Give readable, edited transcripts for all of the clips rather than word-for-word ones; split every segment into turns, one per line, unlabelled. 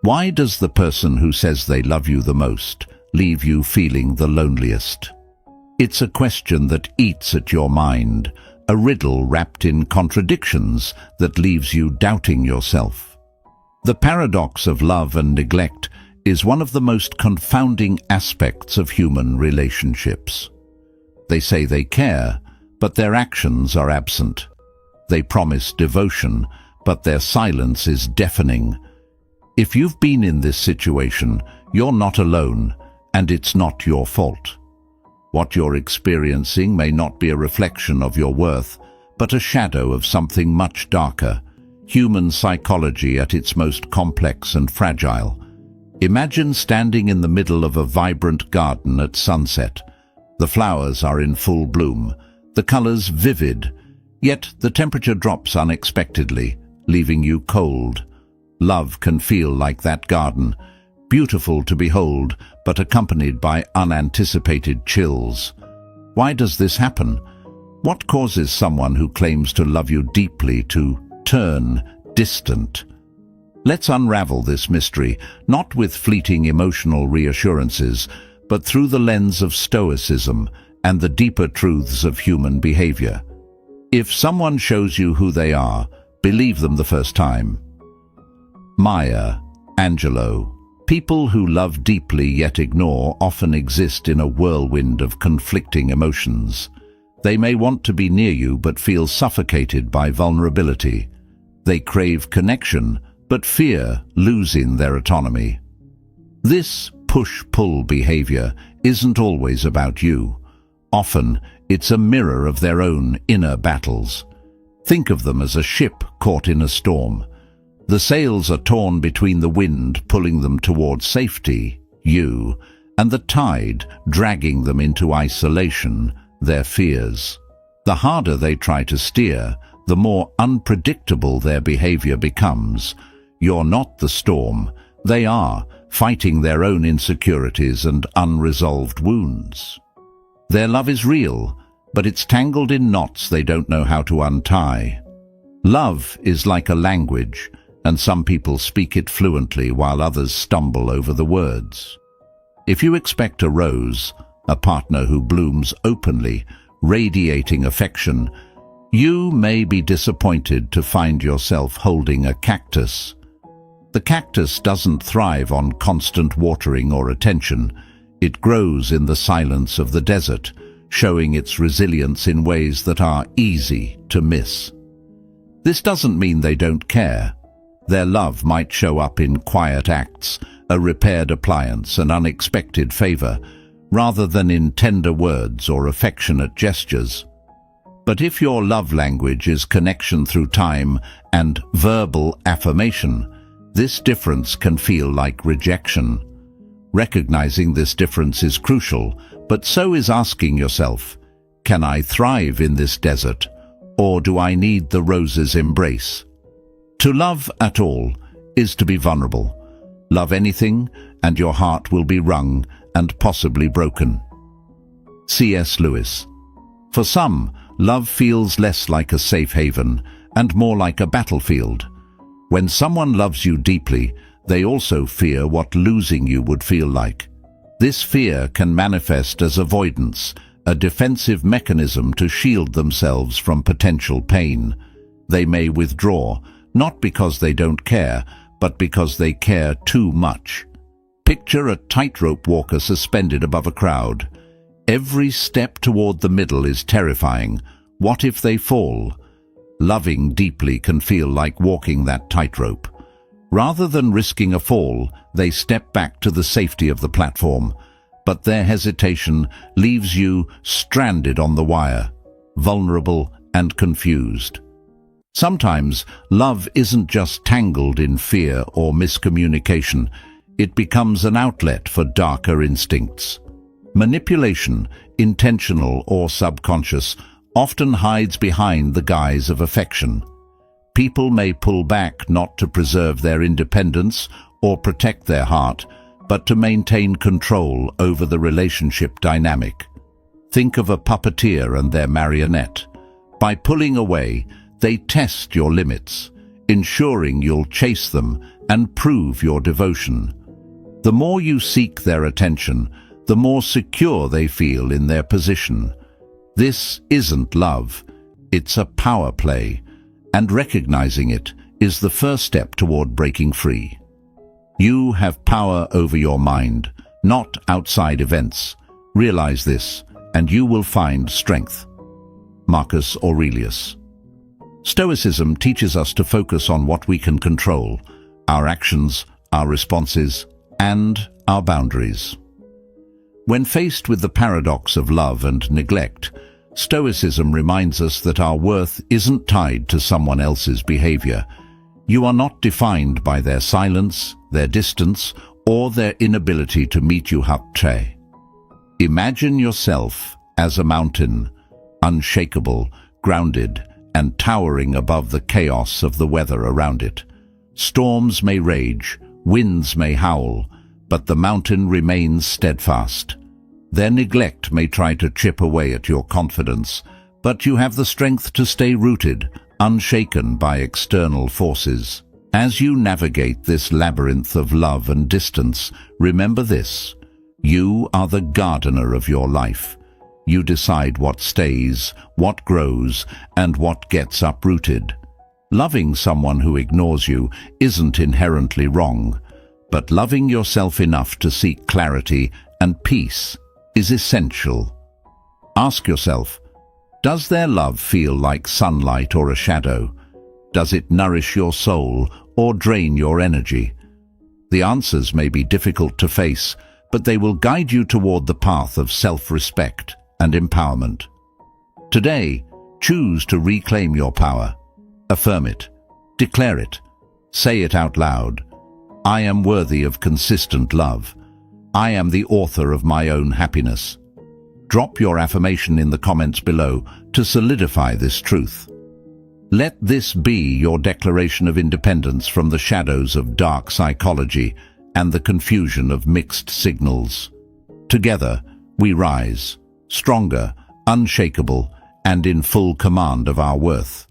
Why does the person who says they love you the most leave you feeling the loneliest? It's a question that eats at your mind, a riddle wrapped in contradictions that leaves you doubting yourself. The paradox of love and neglect is one of the most confounding aspects of human relationships. They say they care, but their actions are absent. They promise devotion, but their silence is deafening. If you've been in this situation, you're not alone, and it's not your fault. What you're experiencing may not be a reflection of your worth, but a shadow of something much darker, human psychology at its most complex and fragile. Imagine standing in the middle of a vibrant garden at sunset. The flowers are in full bloom, the colors vivid, yet the temperature drops unexpectedly, leaving you cold. Love can feel like that garden, beautiful to behold, but accompanied by unanticipated chills. Why does this happen? What causes someone who claims to love you deeply to turn distant? Let's unravel this mystery, not with fleeting emotional reassurances, but through the lens of Stoicism and the deeper truths of human behavior. If someone shows you who they are, believe them the first time. Maya Angelou. People who love deeply yet ignore often exist in a whirlwind of conflicting emotions. They may want to be near you but feel suffocated by vulnerability. They crave connection but fear losing their autonomy. This push-pull behavior isn't always about you. Often, it's a mirror of their own inner battles. Think of them as a ship caught in a storm. The sails are torn between the wind pulling them towards safety, you, and the tide dragging them into isolation, their fears. The harder they try to steer, the more unpredictable their behavior becomes. You're not the storm. They are, fighting their own insecurities and unresolved wounds. Their love is real, but it's tangled in knots they don't know how to untie. Love is like a language, and some people speak it fluently while others stumble over the words. If you expect a rose, a partner who blooms openly, radiating affection, you may be disappointed to find yourself holding a cactus. The cactus doesn't thrive on constant watering or attention. It grows in the silence of the desert, showing its resilience in ways that are easy to miss. This doesn't mean they don't care. Their love might show up in quiet acts, a repaired appliance, an unexpected favor, rather than in tender words or affectionate gestures. But if your love language is connection through time and verbal affirmation, this difference can feel like rejection. Recognizing this difference is crucial, but so is asking yourself, can I thrive in this desert, or do I need the rose's embrace? To love at all is to be vulnerable. Love anything, and your heart will be wrung and possibly broken. C.S. Lewis. For some, love feels less like a safe haven and more like a battlefield. When someone loves you deeply, they also fear what losing you would feel like. This fear can manifest as avoidance, a defensive mechanism to shield themselves from potential pain. They may withdraw, not because they don't care, but because they care too much. Picture a tightrope walker suspended above a crowd. Every step toward the middle is terrifying. What if they fall? Loving deeply can feel like walking that tightrope. Rather than risking a fall, they step back to the safety of the platform. But their hesitation leaves you stranded on the wire, vulnerable and confused. Sometimes love isn't just tangled in fear or miscommunication. It becomes an outlet for darker instincts. Manipulation, intentional or subconscious, often hides behind the guise of affection. People may pull back not to preserve their independence or protect their heart, but to maintain control over the relationship dynamic. Think of a puppeteer and their marionette. By pulling away, they test your limits, ensuring you'll chase them, and prove your devotion. The more you seek their attention, the more secure they feel in their position. This isn't love, it's a power play, and recognizing it is the first step toward breaking free. You have power over your mind, not outside events. Realize this, and you will find strength. Marcus Aurelius. Stoicism teaches us to focus on what we can control: our actions, our responses, and our boundaries. When faced with the paradox of love and neglect, Stoicism reminds us that our worth isn't tied to someone else's behavior. You are not defined by their silence, their distance, or their inability to meet you halfway. Imagine yourself as a mountain, unshakable, grounded, and towering above the chaos of the weather around it. Storms may rage, winds may howl, but the mountain remains steadfast. Their neglect may try to chip away at your confidence, but you have the strength to stay rooted, unshaken by external forces. As you navigate this labyrinth of love and distance, remember this: you are the gardener of your life. You decide what stays, what grows, and what gets uprooted. Loving someone who ignores you isn't inherently wrong, but loving yourself enough to seek clarity and peace is essential. Ask yourself, does their love feel like sunlight or a shadow? Does it nourish your soul or drain your energy? The answers may be difficult to face, but they will guide you toward the path of self-respect and empowerment. Today, choose to reclaim your power. Affirm it. Declare it. Say it out loud. I am worthy of consistent love. I am the author of my own happiness. Drop your affirmation in the comments below to solidify this truth. Let this be your declaration of independence from the shadows of dark psychology and the confusion of mixed signals. Together, we rise, stronger, unshakable, and in full command of our worth.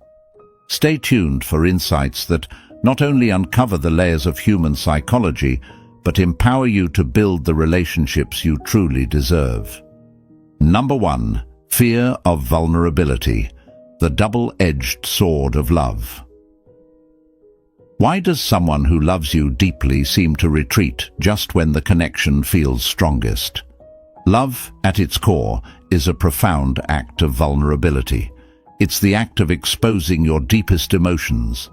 Stay tuned for insights that not only uncover the layers of human psychology, but empower you to build the relationships you truly deserve. Number 1. Fear of vulnerability, the double-edged sword of love. Why does someone who loves you deeply seem to retreat just when the connection feels strongest? Love, at its core, is a profound act of vulnerability. It's the act of exposing your deepest emotions,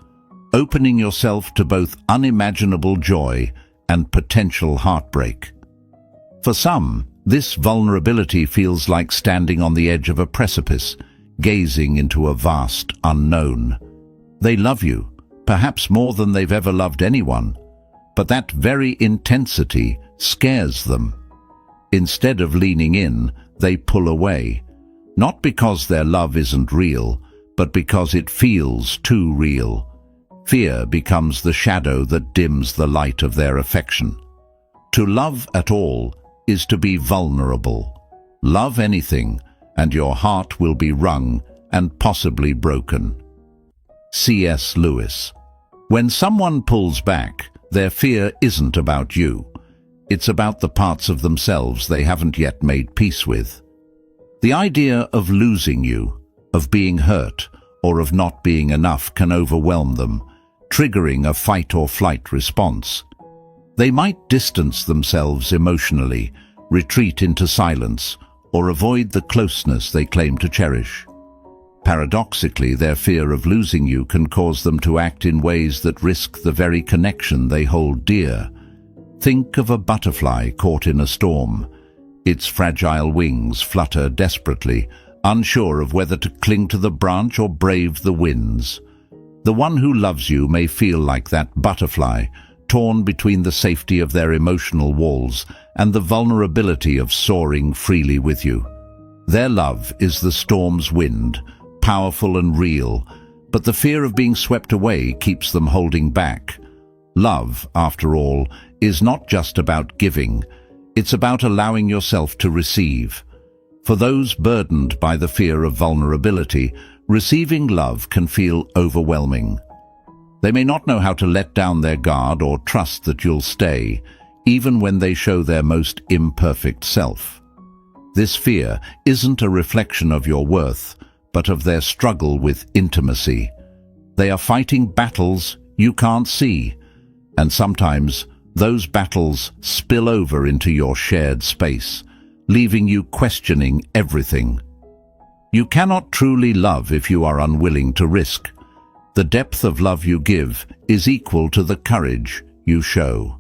opening yourself to both unimaginable joy and potential heartbreak. For some, this vulnerability feels like standing on the edge of a precipice, gazing into a vast unknown. They love you, perhaps more than they've ever loved anyone, but that very intensity scares them. Instead of leaning in, they pull away, not because their love isn't real, but because it feels too real. Fear becomes the shadow that dims the light of their affection. To love at all is to be vulnerable. Love anything, and your heart will be wrung and possibly broken. C.S. Lewis. When someone pulls back, their fear isn't about you. It's about the parts of themselves they haven't yet made peace with. The idea of losing you, of being hurt, or of not being enough can overwhelm them, triggering a fight-or-flight response. They might distance themselves emotionally, retreat into silence, or avoid the closeness they claim to cherish. Paradoxically, their fear of losing you can cause them to act in ways that risk the very connection they hold dear. Think of a butterfly caught in a storm. Its fragile wings flutter desperately, unsure of whether to cling to the branch or brave the winds. The one who loves you may feel like that butterfly, torn between the safety of their emotional walls and the vulnerability of soaring freely with you. Their love is the storm's wind, powerful and real, but the fear of being swept away keeps them holding back. Love, after all, is not just about giving. It's about allowing yourself to receive. For those burdened by the fear of vulnerability, receiving love can feel overwhelming. They may not know how to let down their guard or trust that you'll stay, even when they show their most imperfect self. This fear isn't a reflection of your worth, but of their struggle with intimacy. They are fighting battles you can't see, and sometimes those battles spill over into your shared space, leaving you questioning everything. You cannot truly love if you are unwilling to risk. The depth of love you give is equal to the courage you show.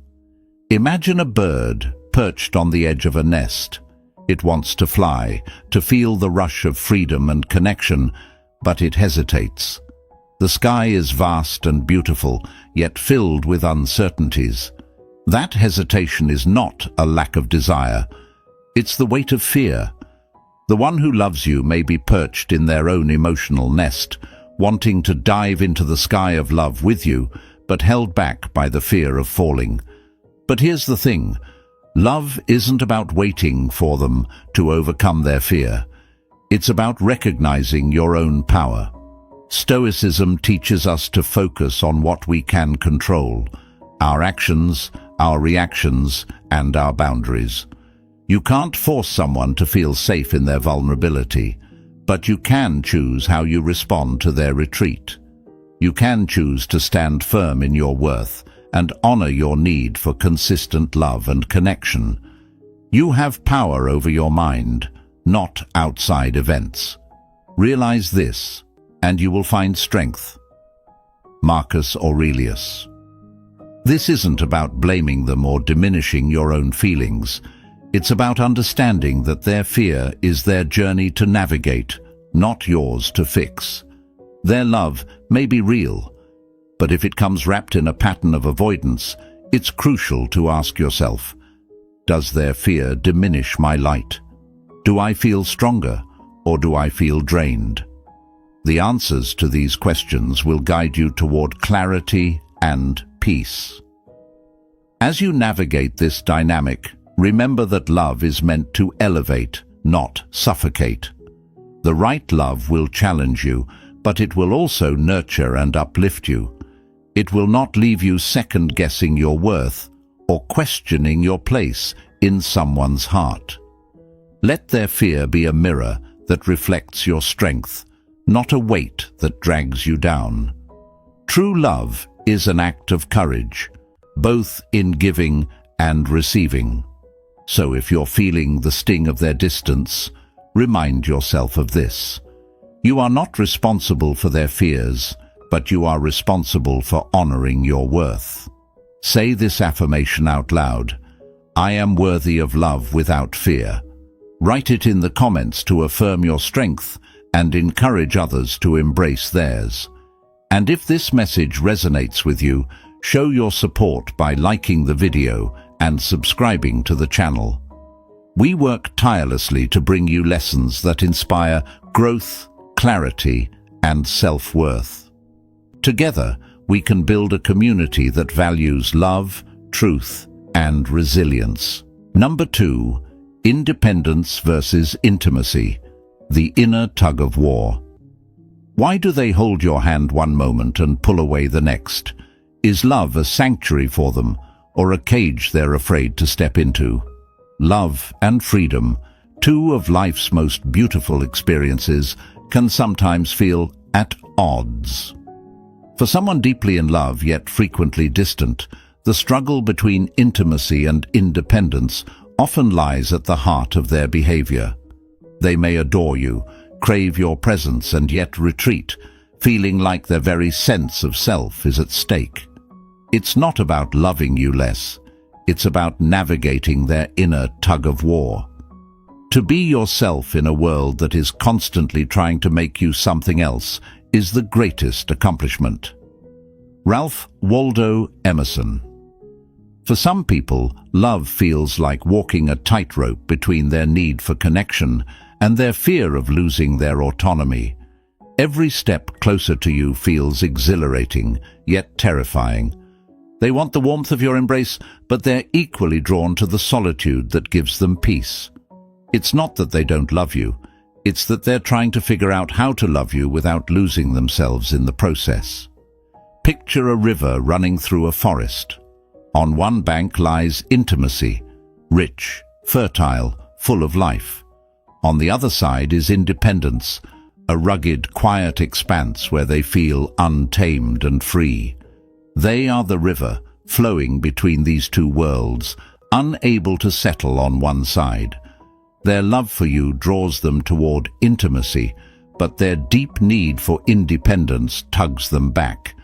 Imagine a bird perched on the edge of a nest. It wants to fly, to feel the rush of freedom and connection, but it hesitates. The sky is vast and beautiful, yet filled with uncertainties. That hesitation is not a lack of desire. It's the weight of fear. The one who loves you may be perched in their own emotional nest, wanting to dive into the sky of love with you, but held back by the fear of falling. But here's the thing. Love isn't about waiting for them to overcome their fear. It's about recognizing your own power. Stoicism teaches us to focus on what we can control: our actions, our reactions, and our boundaries. You can't force someone to feel safe in their vulnerability, but you can choose how you respond to their retreat. You can choose to stand firm in your worth and honor your need for consistent love and connection. You have power over your mind, not outside events. Realize this, and you will find strength. Marcus Aurelius. This isn't about blaming them or diminishing your own feelings. It's about understanding that their fear is their journey to navigate, not yours to fix. Their love may be real, but if it comes wrapped in a pattern of avoidance, it's crucial to ask yourself, does their fear diminish my light? Do I feel stronger, or do I feel drained? The answers to these questions will guide you toward clarity and peace. As you navigate this dynamic, remember that love is meant to elevate, not suffocate. The right love will challenge you, but it will also nurture and uplift you. It will not leave you second-guessing your worth or questioning your place in someone's heart. Let their fear be a mirror that reflects your strength, not a weight that drags you down. True love is an act of courage, both in giving and receiving. So if you're feeling the sting of their distance, remind yourself of this. You are not responsible for their fears, but you are responsible for honoring your worth. Say this affirmation out loud: I am worthy of love without fear. Write it in the comments to affirm your strength and encourage others to embrace theirs. And if this message resonates with you, show your support by liking the video and subscribing to the channel. We work tirelessly to bring you lessons that inspire growth, clarity, and self-worth. Together, we can build a community that values love, truth, and resilience. Number 2, independence versus intimacy, the inner tug-of-war. Why do they hold your hand one moment and pull away the next? Is love a sanctuary for them, or a cage they're afraid to step into? Love and freedom, two of life's most beautiful experiences, can sometimes feel at odds. For someone deeply in love yet frequently distant, the struggle between intimacy and independence often lies at the heart of their behavior. They may adore you, crave your presence, and yet retreat, feeling like their very sense of self is at stake. It's not about loving you less. It's about navigating their inner tug-of-war. To be yourself in a world that is constantly trying to make you something else is the greatest accomplishment. Ralph Waldo Emerson. For some people, love feels like walking a tightrope between their need for connection and their fear of losing their autonomy. Every step closer to you feels exhilarating, yet terrifying. They want the warmth of your embrace, but they're equally drawn to the solitude that gives them peace. It's not that they don't love you. It's that they're trying to figure out how to love you without losing themselves in the process. Picture a river running through a forest. On one bank lies intimacy, rich, fertile, full of life. On the other side is independence, a rugged, quiet expanse where they feel untamed and free. They are the river, flowing between these two worlds, unable to settle on one side. Their love for you draws them toward intimacy, but their deep need for independence tugs them back.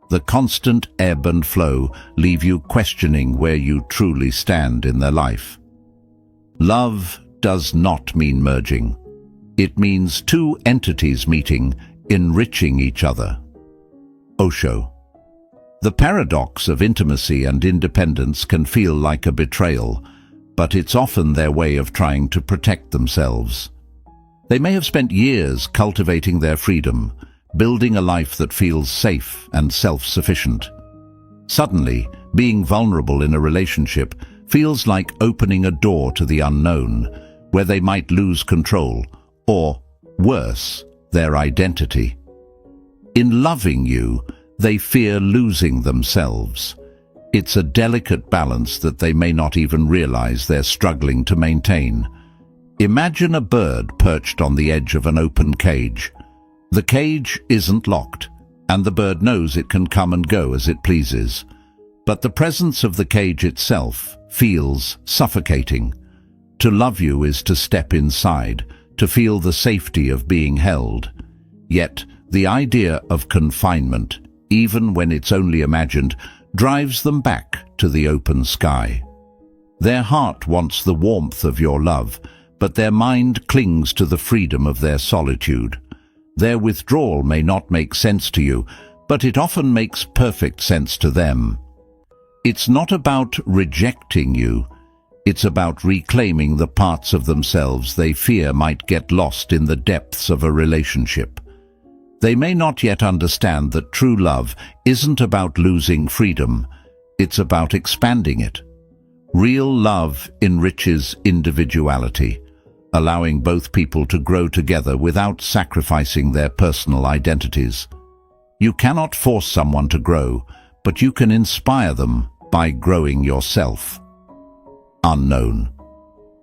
The constant ebb and flow leave you questioning where you truly stand in their life. Love does not mean merging. It means two entities meeting, enriching each other. Osho. The paradox of intimacy and independence can feel like a betrayal, but it's often their way of trying to protect themselves. They may have spent years cultivating their freedom, building a life that feels safe and self-sufficient. Suddenly, being vulnerable in a relationship feels like opening a door to the unknown, where they might lose control, or, worse, their identity. In loving you, they fear losing themselves. It's a delicate balance that they may not even realize they're struggling to maintain. Imagine a bird perched on the edge of an open cage. The cage isn't locked, and the bird knows it can come and go as it pleases. But the presence of the cage itself feels suffocating. To love you is to step inside, to feel the safety of being held. Yet, the idea of confinement, even when it's only imagined, drives them back to the open sky. Their heart wants the warmth of your love, but their mind clings to the freedom of their solitude. Their withdrawal may not make sense to you, but it often makes perfect sense to them. It's not about rejecting you. It's about reclaiming the parts of themselves they fear might get lost in the depths of a relationship. They may not yet understand that true love isn't about losing freedom. It's about expanding it. Real love enriches individuality, allowing both people to grow together without sacrificing their personal identities. You cannot force someone to grow, but you can inspire them by growing yourself. Unknown.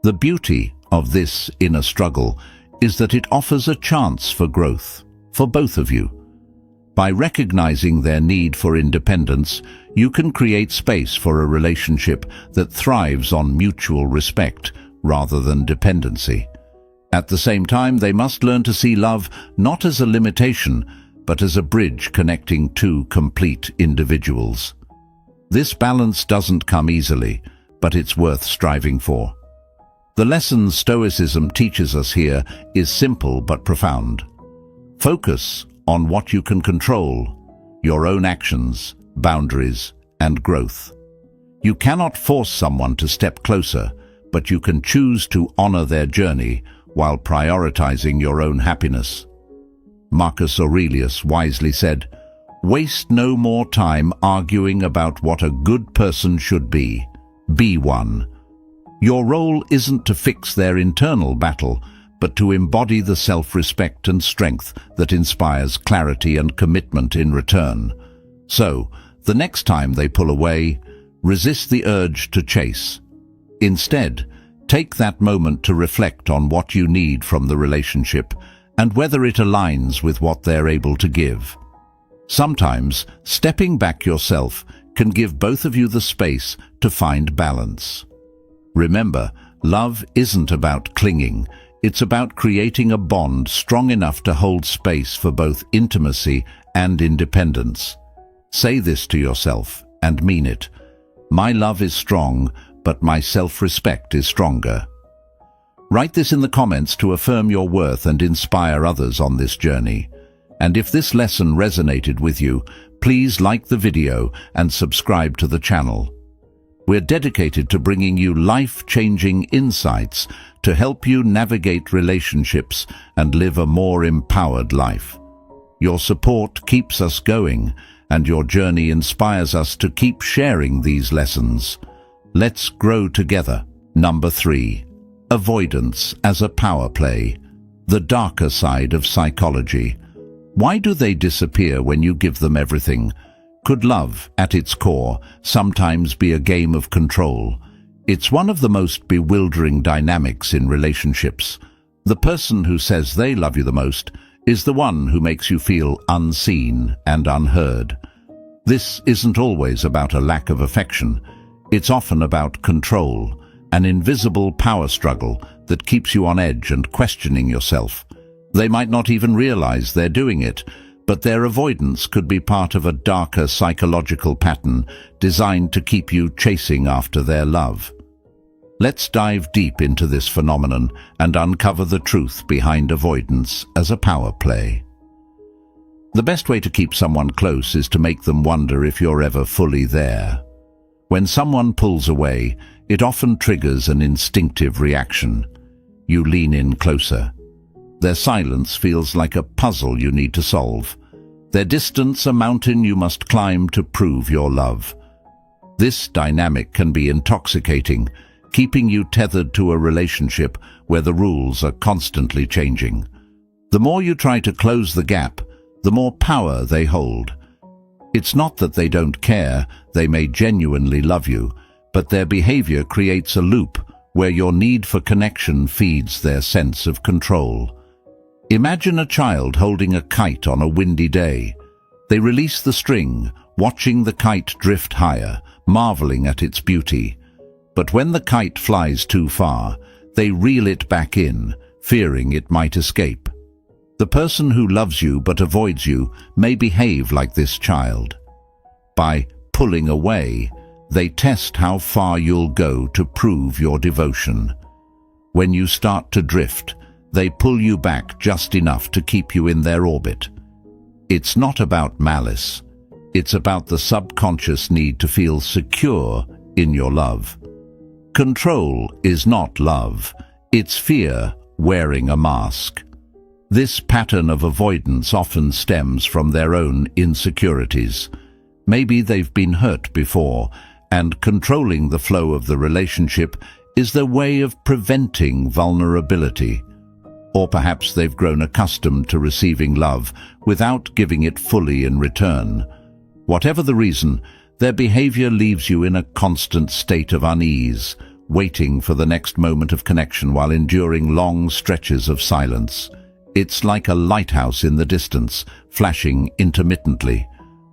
The beauty of this inner struggle is that it offers a chance for growth, for both of you. By recognizing their need for independence, you can create space for a relationship that thrives on mutual respect rather than dependency. At the same time, they must learn to see love not as a limitation, but as a bridge connecting two complete individuals. This balance doesn't come easily, but it's worth striving for. The lesson Stoicism teaches us here is simple but profound. Focus on what you can control, your own actions, boundaries, and growth. You cannot force someone to step closer, but you can choose to honor their journey while prioritizing your own happiness. Marcus Aurelius wisely said, "Waste no more time arguing about what a good person should be. Be one." Your role isn't to fix their internal battle, but to embody the self-respect and strength that inspires clarity and commitment in return. So, the next time they pull away, resist the urge to chase. Instead, take that moment to reflect on what you need from the relationship and whether it aligns with what they're able to give. Sometimes, stepping back yourself can give both of you the space to find balance. Remember, love isn't about clinging. It's about creating a bond strong enough to hold space for both intimacy and independence. Say this to yourself and mean it. My love is strong, but my self-respect is stronger. Write this in the comments to affirm your worth and inspire others on this journey. And if this lesson resonated with you, please like the video and subscribe to the channel. We're dedicated to bringing you life-changing insights to help you navigate relationships and live a more empowered life. Your support keeps us going, and your journey inspires us to keep sharing these lessons. Let's grow together. Number 3. Avoidance as a power play. The darker side of psychology. Why do they disappear when you give them everything? Could love, at its core, sometimes be a game of control? It's one of the most bewildering dynamics in relationships. The person who says they love you the most is the one who makes you feel unseen and unheard. This isn't always about a lack of affection. It's often about control, an invisible power struggle that keeps you on edge and questioning yourself. They might not even realize they're doing it, but their avoidance could be part of a darker psychological pattern designed to keep you chasing after their love. Let's dive deep into this phenomenon and uncover the truth behind avoidance as a power play. The best way to keep someone close is to make them wonder if you're ever fully there. When someone pulls away, it often triggers an instinctive reaction. You lean in closer. Their silence feels like a puzzle you need to solve. Their distance a mountain you must climb to prove your love. This dynamic can be intoxicating, keeping you tethered to a relationship where the rules are constantly changing. The more you try to close the gap, the more power they hold. It's not that they don't care, they may genuinely love you, but their behavior creates a loop where your need for connection feeds their sense of control. Imagine a child holding a kite on a windy day. They release the string, watching the kite drift higher, marveling at its beauty. But when the kite flies too far, they reel it back in, fearing it might escape. The person who loves you but avoids you may behave like this child. By pulling away, they test how far you'll go to prove your devotion. When you start to drift, they pull you back just enough to keep you in their orbit. It's not about malice. It's about the subconscious need to feel secure in your love. Control is not love. It's fear wearing a mask. This pattern of avoidance often stems from their own insecurities. Maybe they've been hurt before, and controlling the flow of the relationship is their way of preventing vulnerability. Or perhaps they've grown accustomed to receiving love without giving it fully in return. Whatever the reason, their behavior leaves you in a constant state of unease, waiting for the next moment of connection while enduring long stretches of silence. It's like a lighthouse in the distance, flashing intermittently.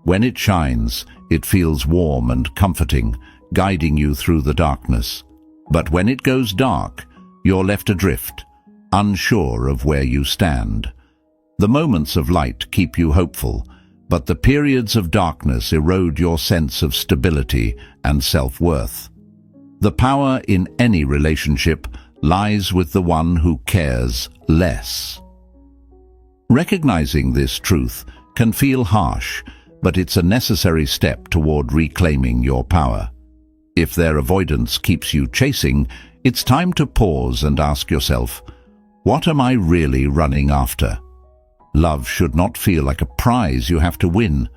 When it shines, it feels warm and comforting, guiding you through the darkness. But when it goes dark, you're left adrift, unsure of where you stand. The moments of light keep you hopeful, but the periods of darkness erode your sense of stability and self-worth. The power in any relationship lies with the one who cares less. Recognizing this truth can feel harsh, but it's a necessary step toward reclaiming your power. If their avoidance keeps you chasing, it's time to pause and ask yourself, what am I really running after? Love should not feel like a prize you have to win.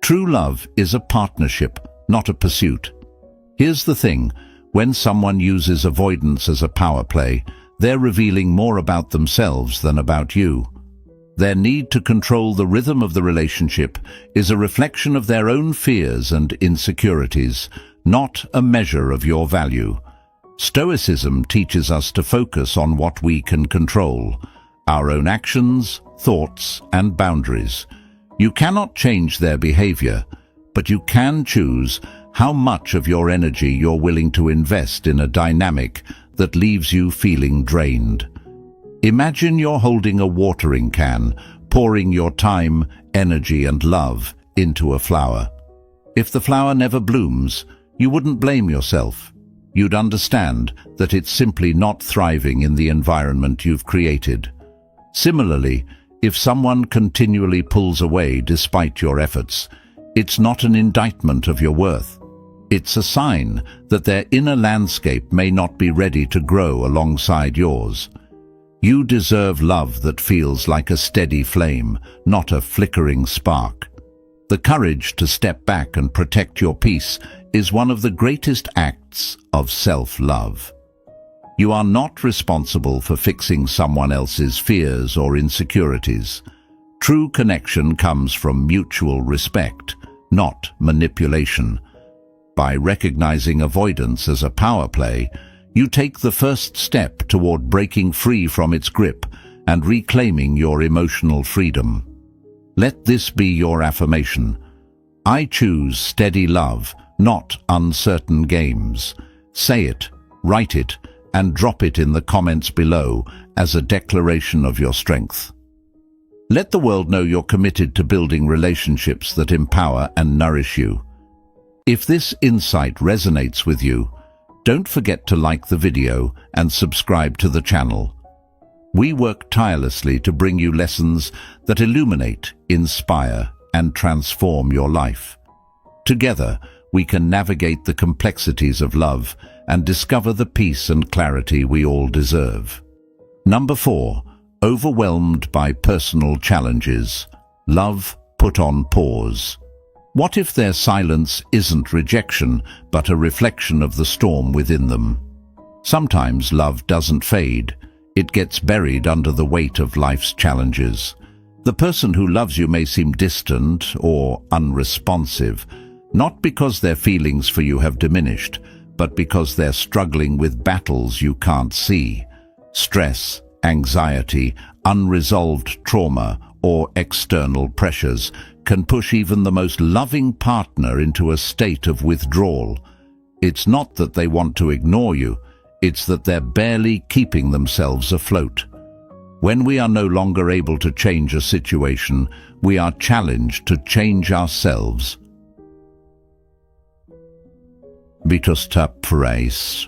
True love is a partnership, not a pursuit. Here's the thing, when someone uses avoidance as a power play, they're revealing more about themselves than about you. Their need to control the rhythm of the relationship is a reflection of their own fears and insecurities, not a measure of your value. Stoicism teaches us to focus on what we can control, our own actions, thoughts, and boundaries. You cannot change their behavior, but you can choose how much of your energy you're willing to invest in a dynamic that leaves you feeling drained. Imagine you're holding a watering can, pouring your time, energy, and love into a flower. If the flower never blooms, you wouldn't blame yourself. You'd understand that it's simply not thriving in the environment you've created. Similarly, if someone continually pulls away despite your efforts, it's not an indictment of your worth. It's a sign that their inner landscape may not be ready to grow alongside yours. You deserve love that feels like a steady flame, not a flickering spark. The courage to step back and protect your peace is one of the greatest acts of self-love. You are not responsible for fixing someone else's fears or insecurities. True connection comes from mutual respect, not manipulation. By recognizing avoidance as a power play, you take the first step toward breaking free from its grip and reclaiming your emotional freedom. Let this be your affirmation. I choose steady love, not uncertain games. Say it, write it, and drop it in the comments below as a declaration of your strength. Let the world know you're committed to building relationships that empower and nourish you. If this insight resonates with you, don't forget to like the video and subscribe to the channel. We work tirelessly to bring you lessons that illuminate, inspire, and transform your life. Together, we can navigate the complexities of love and discover the peace and clarity we all deserve. Number 4. Overwhelmed by personal challenges. Love put on pause. What if their silence isn't rejection, but a reflection of the storm within them? Sometimes love doesn't fade. It gets buried under the weight of life's challenges. The person who loves you may seem distant or unresponsive, not because their feelings for you have diminished, but because they're struggling with battles you can't see. Stress, anxiety, unresolved trauma, or external pressures can push even the most loving partner into a state of withdrawal. It's not that they want to ignore you, it's that they're barely keeping themselves afloat. When we are no longer able to change a situation, we are challenged to change ourselves. Phrase.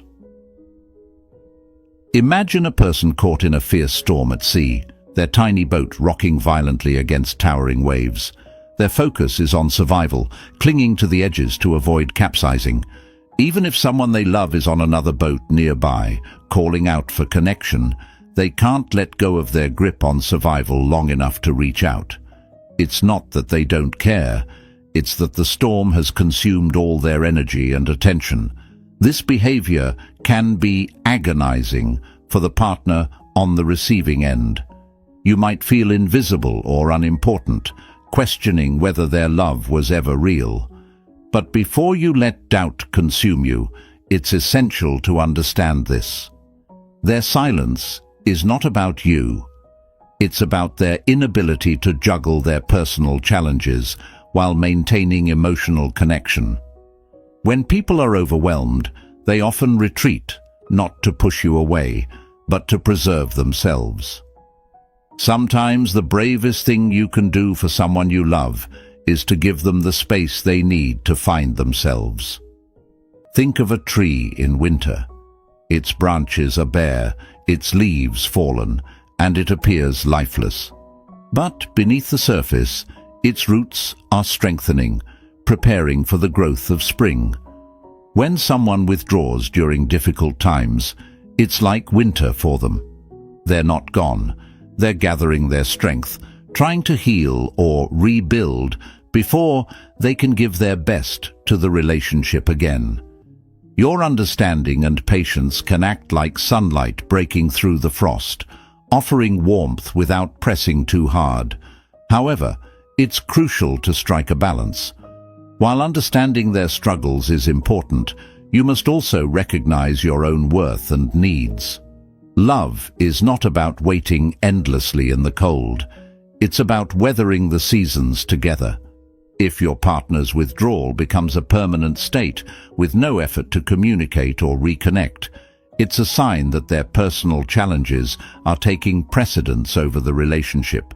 Imagine a person caught in a fierce storm at sea, their tiny boat rocking violently against towering waves. Their focus is on survival, clinging to the edges to avoid capsizing. Even if someone they love is on another boat nearby, calling out for connection, they can't let go of their grip on survival long enough to reach out. It's not that they don't care, it's that the storm has consumed all their energy and attention. This behavior can be agonizing for the partner on the receiving end. You might feel invisible or unimportant, questioning whether their love was ever real. But before you let doubt consume you, it's essential to understand this. Their silence is not about you. It's about their inability to juggle their personal challenges while maintaining emotional connection. When people are overwhelmed, they often retreat, not to push you away, but to preserve themselves. Sometimes the bravest thing you can do for someone you love is to give them the space they need to find themselves. Think of a tree in winter. Its branches are bare, its leaves fallen, and it appears lifeless. But beneath the surface, its roots are strengthening, preparing for the growth of spring. When someone withdraws during difficult times, it's like winter for them. They're not gone. They're gathering their strength, trying to heal or rebuild before they can give their best to the relationship again. Your understanding and patience can act like sunlight breaking through the frost, offering warmth without pressing too hard. However, it's crucial to strike a balance. While understanding their struggles is important, you must also recognize your own worth and needs. Love is not about waiting endlessly in the cold. It's about weathering the seasons together. If your partner's withdrawal becomes a permanent state with no effort to communicate or reconnect, it's a sign that their personal challenges are taking precedence over the relationship.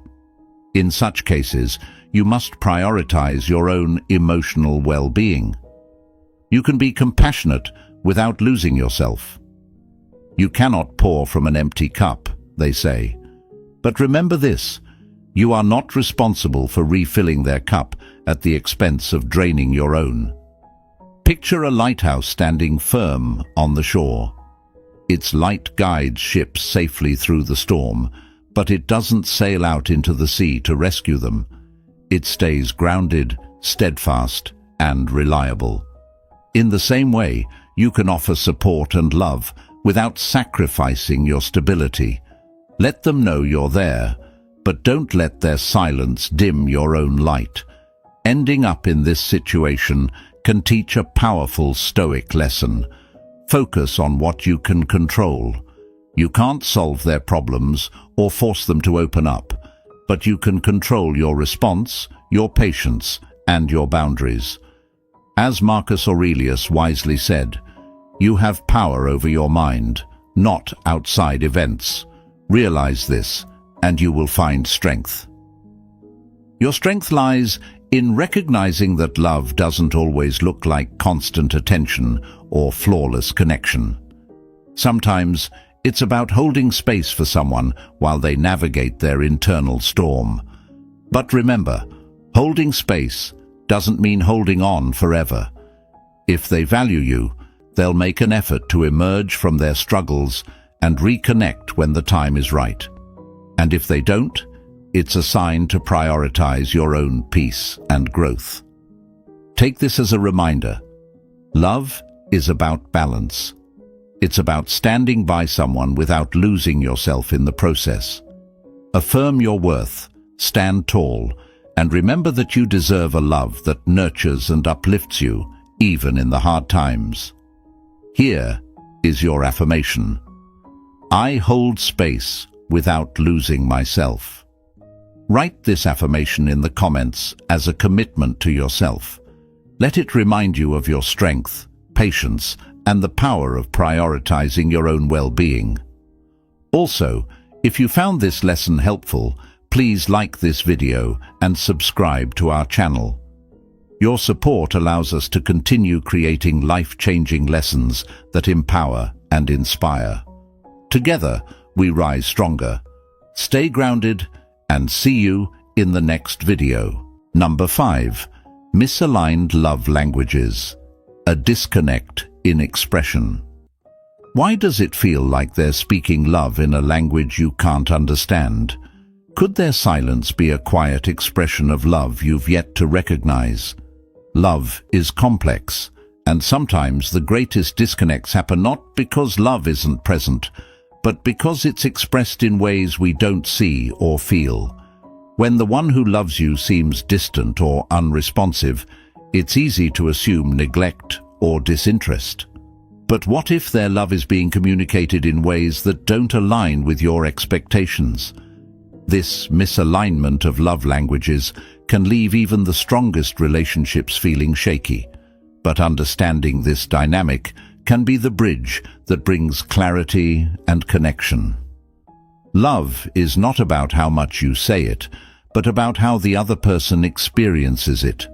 In such cases, you must prioritize your own emotional well-being. You can be compassionate without losing yourself. You cannot pour from an empty cup, they say. But remember this, you are not responsible for refilling their cup at the expense of draining your own. Picture a lighthouse standing firm on the shore. Its light guides ships safely through the storm, but it doesn't sail out into the sea to rescue them. It stays grounded, steadfast, and reliable. In the same way, you can offer support and love without sacrificing your stability. Let them know you're there, but don't let their silence dim your own light. Ending up in this situation can teach a powerful Stoic lesson. Focus on what you can control. You can't solve their problems or force them to open up, but you can control your response, your patience, and your boundaries. As Marcus Aurelius wisely said, you have power over your mind, not outside events. Realize this, and you will find strength. Your strength lies in recognizing that love doesn't always look like constant attention or flawless connection. Sometimes it's about holding space for someone while they navigate their internal storm. But remember, holding space doesn't mean holding on forever. If they value you, they'll make an effort to emerge from their struggles and reconnect when the time is right. And if they don't, it's a sign to prioritize your own peace and growth. Take this as a reminder. Love is about balance. It's about standing by someone without losing yourself in the process. Affirm your worth, stand tall, and remember that you deserve a love that nurtures and uplifts you, even in the hard times. Here is your affirmation. I hold space without losing myself. Write this affirmation in the comments as a commitment to yourself. Let it remind you of your strength, patience, and the power of prioritizing your own well-being. Also, if you found this lesson helpful, please like this video and subscribe to our channel. Your support allows us to continue creating life-changing lessons that empower and inspire. Together, we rise stronger. Stay grounded and see you in the next video. Number 5. Misaligned love languages. A disconnect in expression. Why does it feel like they're speaking love in a language you can't understand? Could their silence be a quiet expression of love you've yet to recognize? Love is complex, and sometimes the greatest disconnects happen not because love isn't present, but because it's expressed in ways we don't see or feel. When the one who loves you seems distant or unresponsive, it's easy to assume neglect or disinterest. But what if their love is being communicated in ways that don't align with your expectations? This misalignment of love languages can leave even the strongest relationships feeling shaky. But understanding this dynamic can be the bridge that brings clarity and connection. Love is not about how much you say it, but about how the other person experiences it.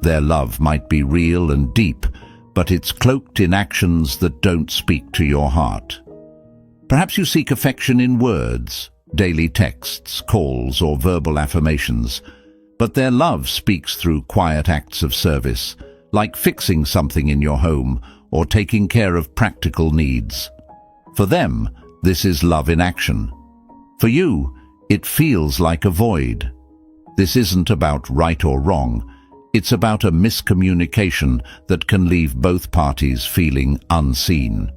Their love might be real and deep, but it's cloaked in actions that don't speak to your heart. Perhaps you seek affection in words, daily texts, calls, or verbal affirmations, but their love speaks through quiet acts of service, like fixing something in your home or taking care of practical needs. For them, this is love in action. For you, it feels like a void. This isn't about right or wrong. It's about a miscommunication that can leave both parties feeling unseen.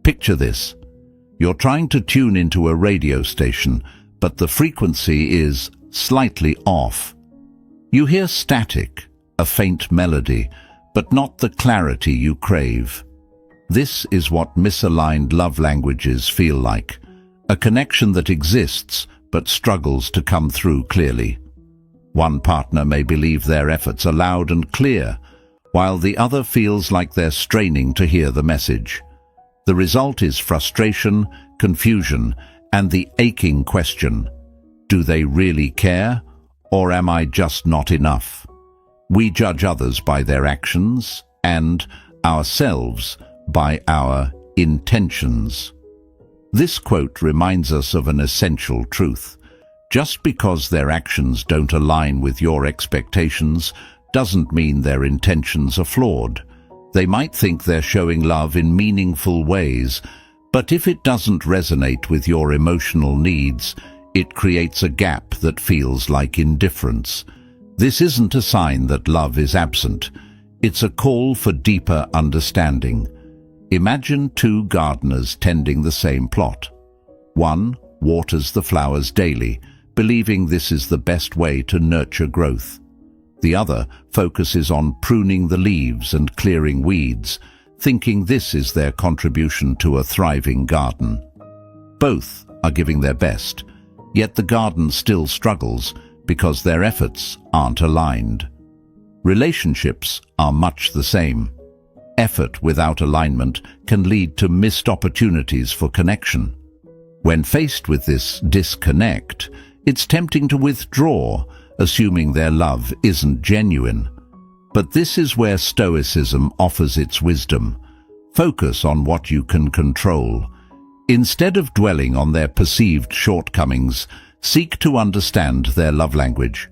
Picture this. You're trying to tune into a radio station, but the frequency is slightly off. You hear static, a faint melody, but not the clarity you crave. This is what misaligned love languages feel like, a connection that exists but struggles to come through clearly. One partner may believe their efforts are loud and clear, while the other feels like they're straining to hear the message. The result is frustration, confusion, and the aching question, do they really care, or am I just not enough? We judge others by their actions and ourselves by our intentions. This quote reminds us of an essential truth. Just because their actions don't align with your expectations doesn't mean their intentions are flawed. They might think they're showing love in meaningful ways, but if it doesn't resonate with your emotional needs, it creates a gap that feels like indifference. This isn't a sign that love is absent. It's a call for deeper understanding. Imagine two gardeners tending the same plot. One waters the flowers daily, believing this is the best way to nurture growth. The other focuses on pruning the leaves and clearing weeds, thinking this is their contribution to a thriving garden. Both are giving their best, yet the garden still struggles because their efforts aren't aligned. Relationships are much the same. Effort without alignment can lead to missed opportunities for connection. When faced with this disconnect, it's tempting to withdraw, assuming their love isn't genuine. But this is where Stoicism offers its wisdom. Focus on what you can control. Instead of dwelling on their perceived shortcomings, seek to understand their love language.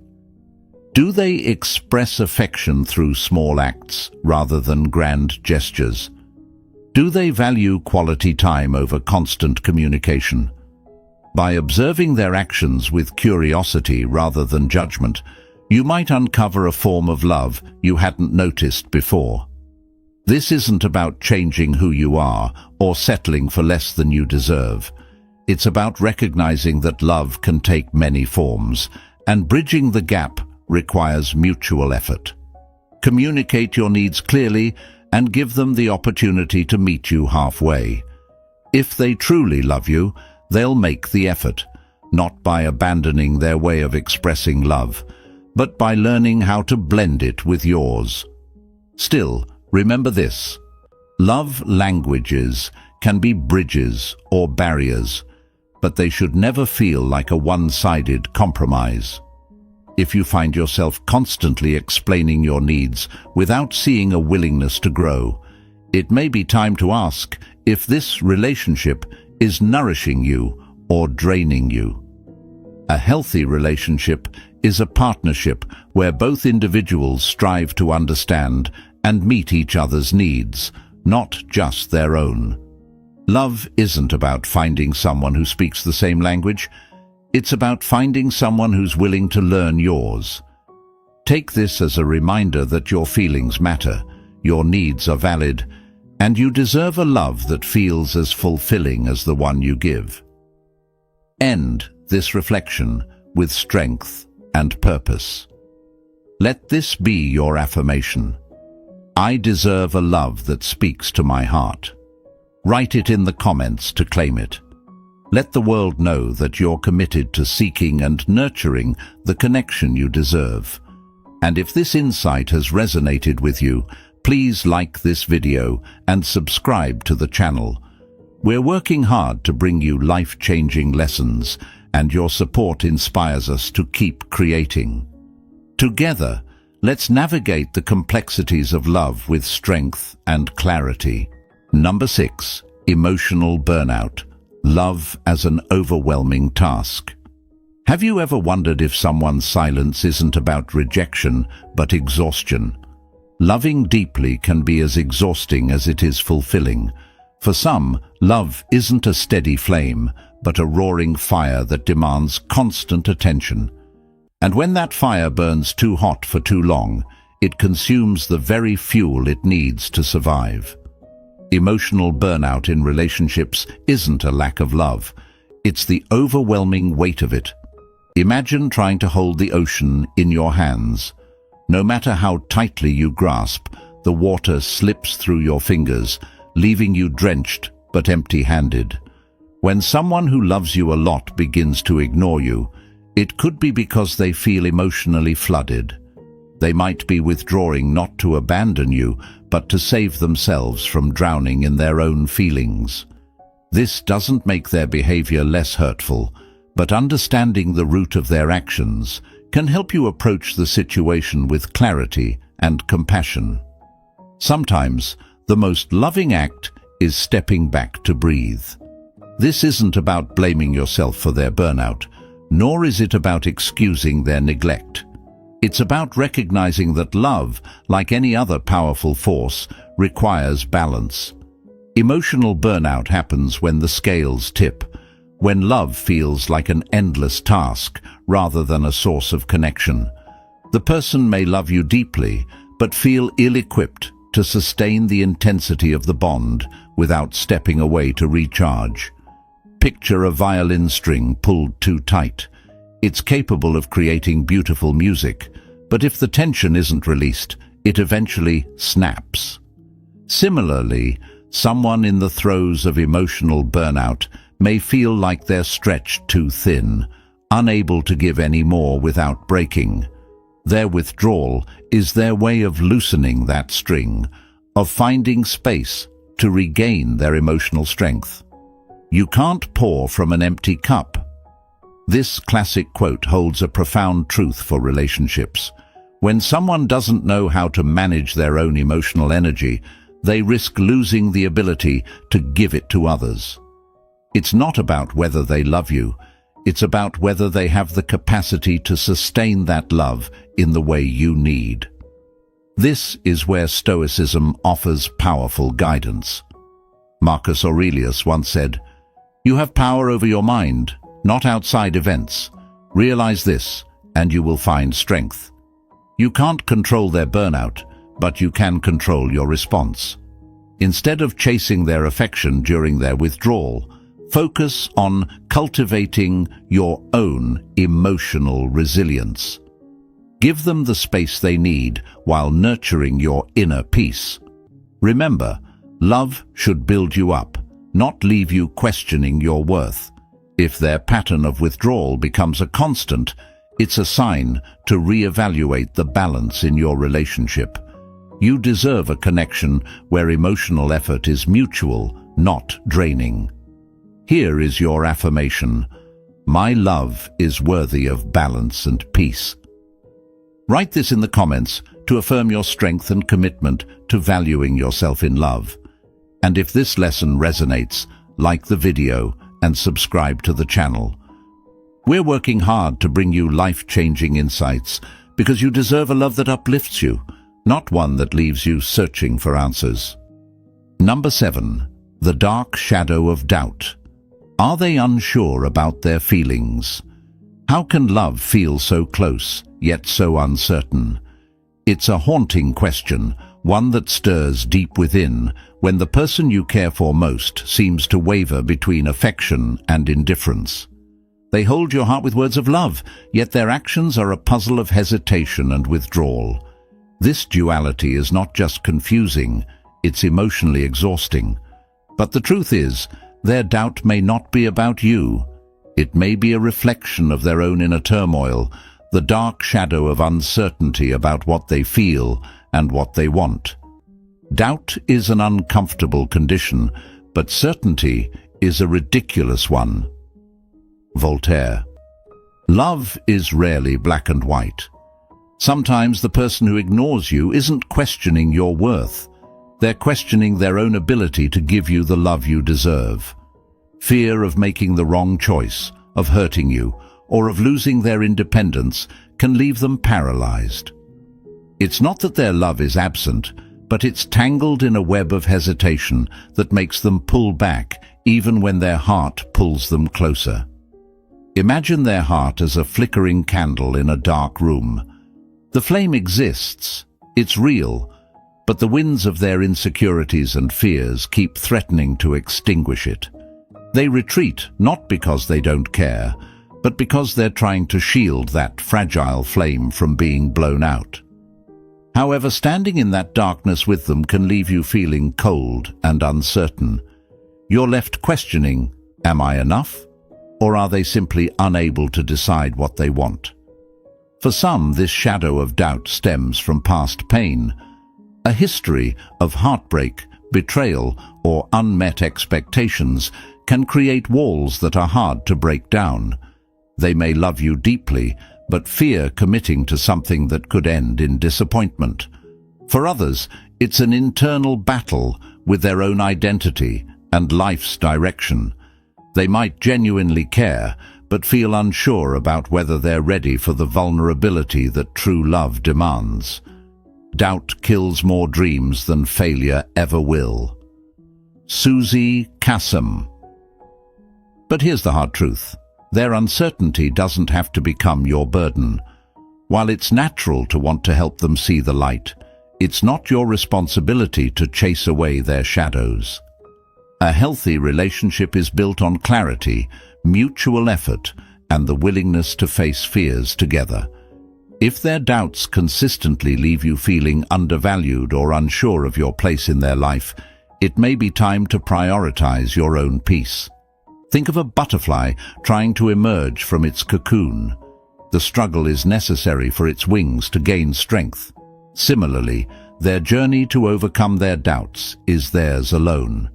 Do they express affection through small acts rather than grand gestures? Do they value quality time over constant communication? By observing their actions with curiosity rather than judgment, you might uncover a form of love you hadn't noticed before. This isn't about changing who you are or settling for less than you deserve. It's about recognizing that love can take many forms, and bridging the gap requires mutual effort. Communicate your needs clearly and give them the opportunity to meet you halfway. If they truly love you, they'll make the effort, not by abandoning their way of expressing love, but by learning how to blend it with yours. Still, remember this: love languages can be bridges or barriers, but they should never feel like a one-sided compromise. If you find yourself constantly explaining your needs without seeing a willingness to grow, it may be time to ask if this relationship is nourishing you or draining you. A healthy relationship is a partnership where both individuals strive to understand and meet each other's needs, not just their own. Love isn't about finding someone who speaks the same language. It's about finding someone who's willing to learn yours. Take this as a reminder that your feelings matter, your needs are valid, and you deserve a love that feels as fulfilling as the one you give. End this reflection with strength and purpose. Let this be your affirmation. I deserve a love that speaks to my heart. Write it in the comments to claim it. Let the world know that you're committed to seeking and nurturing the connection you deserve. And if this insight has resonated with you, please like this video and subscribe to the channel. We're working hard to bring you life-changing lessons, and your support inspires us to keep creating. Together, let's navigate the complexities of love with strength and clarity. Number 6. Emotional burnout. Love as an overwhelming task. Have you ever wondered if someone's silence isn't about rejection, but exhaustion? Loving deeply can be as exhausting as it is fulfilling. For some, love isn't a steady flame, but a roaring fire that demands constant attention. And when that fire burns too hot for too long, it consumes the very fuel it needs to survive. Emotional burnout in relationships isn't a lack of love. It's the overwhelming weight of it. Imagine trying to hold the ocean in your hands. No matter how tightly you grasp, the water slips through your fingers, leaving you drenched but empty-handed. When someone who loves you a lot begins to ignore you, it could be because they feel emotionally flooded. They might be withdrawing not to abandon you, but to save themselves from drowning in their own feelings. This doesn't make their behavior less hurtful, but understanding the root of their actions can help you approach the situation with clarity and compassion. Sometimes, the most loving act is stepping back to breathe. This isn't about blaming yourself for their burnout, nor is it about excusing their neglect. It's about recognizing that love, like any other powerful force, requires balance. Emotional burnout happens when the scales tip, when love feels like an endless task rather than a source of connection. The person may love you deeply, but feel ill-equipped to sustain the intensity of the bond without stepping away to recharge. Picture a violin string pulled too tight. It's capable of creating beautiful music, But if the tension isn't released, it eventually snaps. Similarly, someone in the throes of emotional burnout may feel like they're stretched too thin, unable to give any more without breaking. Their withdrawal is their way of loosening that string, of finding space to regain their emotional strength. You can't pour from an empty cup. This classic quote holds a profound truth for relationships. When someone doesn't know how to manage their own emotional energy, they risk losing the ability to give it to others. It's not about whether they love you, it's about whether they have the capacity to sustain that love in the way you need. This is where Stoicism offers powerful guidance. Marcus Aurelius once said, "You have power over your mind, not outside events. Realize this, and you will find strength." You can't control their burnout, but you can control your response. Instead of chasing their affection during their withdrawal, focus on cultivating your own emotional resilience. Give them the space they need while nurturing your inner peace. Remember, love should build you up, not leave you questioning your worth. If their pattern of withdrawal becomes a constant, it's a sign to reevaluate the balance in your relationship. You deserve a connection where emotional effort is mutual, not draining. Here is your affirmation: my love is worthy of balance and peace. Write this in the comments to affirm your strength and commitment to valuing yourself in love. And if this lesson resonates, like the video and subscribe to the channel. We're working hard to bring you life-changing insights because you deserve a love that uplifts you, not one that leaves you searching for answers. Number 7. The dark shadow of doubt. Are they unsure about their feelings? How can love feel so close, yet so uncertain? It's a haunting question, one that stirs deep within when the person you care for most seems to waver between affection and indifference. They hold your heart with words of love, yet their actions are a puzzle of hesitation and withdrawal. This duality is not just confusing, it's emotionally exhausting. But the truth is, their doubt may not be about you. It may be a reflection of their own inner turmoil, the dark shadow of uncertainty about what they feel and what they want. Doubt is an uncomfortable condition, but certainty is a ridiculous one. Voltaire. Love is rarely black and white. Sometimes the person who ignores you isn't questioning your worth. They're questioning their own ability to give you the love you deserve. Fear of making the wrong choice, of hurting you, or of losing their independence can leave them paralyzed. It's not that their love is absent, but it's tangled in a web of hesitation that makes them pull back even when their heart pulls them closer. Imagine their heart as a flickering candle in a dark room. The flame exists, it's real, but the winds of their insecurities and fears keep threatening to extinguish it. They retreat not because they don't care, but because they're trying to shield that fragile flame from being blown out. However, standing in that darkness with them can leave you feeling cold and uncertain. You're left questioning, am I enough? Or are they simply unable to decide what they want? For some, this shadow of doubt stems from past pain, a history of heartbreak, betrayal, or unmet expectations can create walls that are hard to break down. They may love you deeply, but fear committing to something that could end in disappointment. For others, it's an internal battle with their own identity and life's direction. They might genuinely care, but feel unsure about whether they're ready for the vulnerability that true love demands. Doubt kills more dreams than failure ever will. Susie Kassam. But here's the hard truth. Their uncertainty doesn't have to become your burden. While it's natural to want to help them see the light, it's not your responsibility to chase away their shadows. A healthy relationship is built on clarity, mutual effort, and the willingness to face fears together. If their doubts consistently leave you feeling undervalued or unsure of your place in their life, it may be time to prioritize your own peace. Think of a butterfly trying to emerge from its cocoon. The struggle is necessary for its wings to gain strength. Similarly, their journey to overcome their doubts is theirs alone.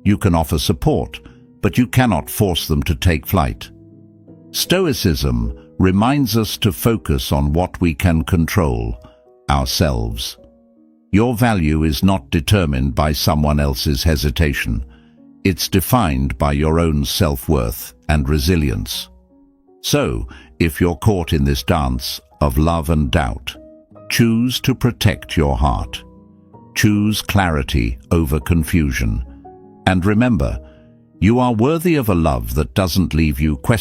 You can offer support, but you cannot force them to take flight. Stoicism reminds us to focus on what we can control, ourselves. Your value is not determined by someone else's hesitation. It's defined by your own self-worth and resilience. So, if you're caught in this dance of love and doubt, choose to protect your heart. Choose clarity over confusion. And remember, you are worthy of a love that doesn't leave you questioning.